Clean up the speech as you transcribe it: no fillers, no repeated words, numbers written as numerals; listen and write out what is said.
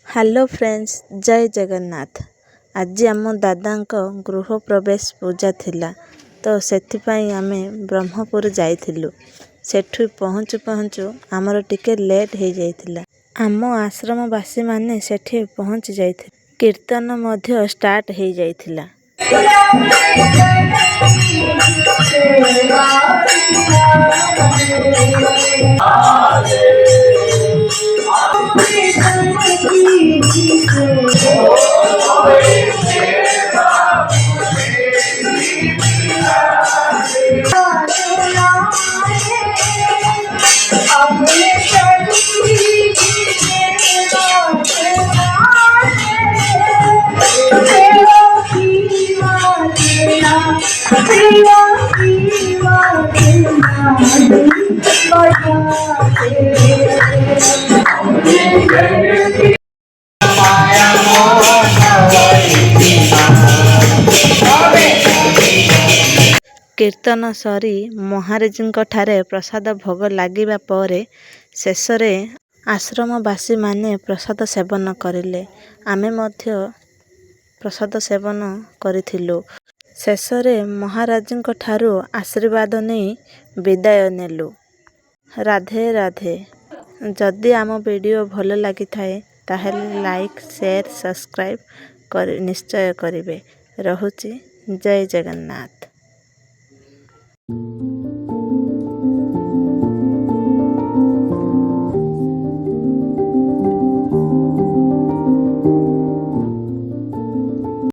Hello friends, ଜୟ ଜଗନ୍ନାଥ। ଆଜି ଆମ ଦାଦାଙ୍କ ଗୃହ ପ୍ରବେଶ ପୂଜା ଥିଲା, ତ ସେଥିପାଇଁ ଆମେ ବ୍ରହ୍ମପୁର ଯାଇଥିଲୁ। ସେଠୁ ପହଞ୍ଚୁ ପହଞ୍ଚୁ ଆମର ଟିକେ ଲେଟ୍ ହେଇଯାଇଥିଲା। ଆମ ଆଶ୍ରମବାସୀମାନେ ସେଠି ପହଞ୍ଚି ଯାଇଥିଲେ। କୀର୍ତ୍ତନ ମଧ୍ୟ ଷ୍ଟାର୍ଟ ହେଇଯାଇଥିଲା। କୀର୍ତ୍ତନ ସରି ମହାରାଜଙ୍କ ଠାରେ ପ୍ରସାଦ ଭୋଗ ଲାଗିବା ପରେ ଶେଷରେ ଆଶ୍ରମବାସୀମାନେ ପ୍ରସାଦ ସେବନ କରିଲେ। ଆମେ ମଧ୍ୟ ପ୍ରସାଦ ସେବନ କରିଥିଲୁ। ଶେଷରେ ମହାରାଜଙ୍କ ଠାରୁ ଆଶୀର୍ବାଦ ନେଇ ବିଦାୟ ନେଲୁ। ରାଧେ ରାଧେ। ଯଦି ଆମ ଭିଡ଼ିଓ ଭଲ ଲାଗିଥାଏ ତାହେଲେ ଲାଇକ୍, ସେୟାର, ସବସ୍କ୍ରାଇବ୍ ନିଶ୍ଚୟ କରିବେ। ରହୁଛି। ଜୟ ଜଗନ୍ନାଥ।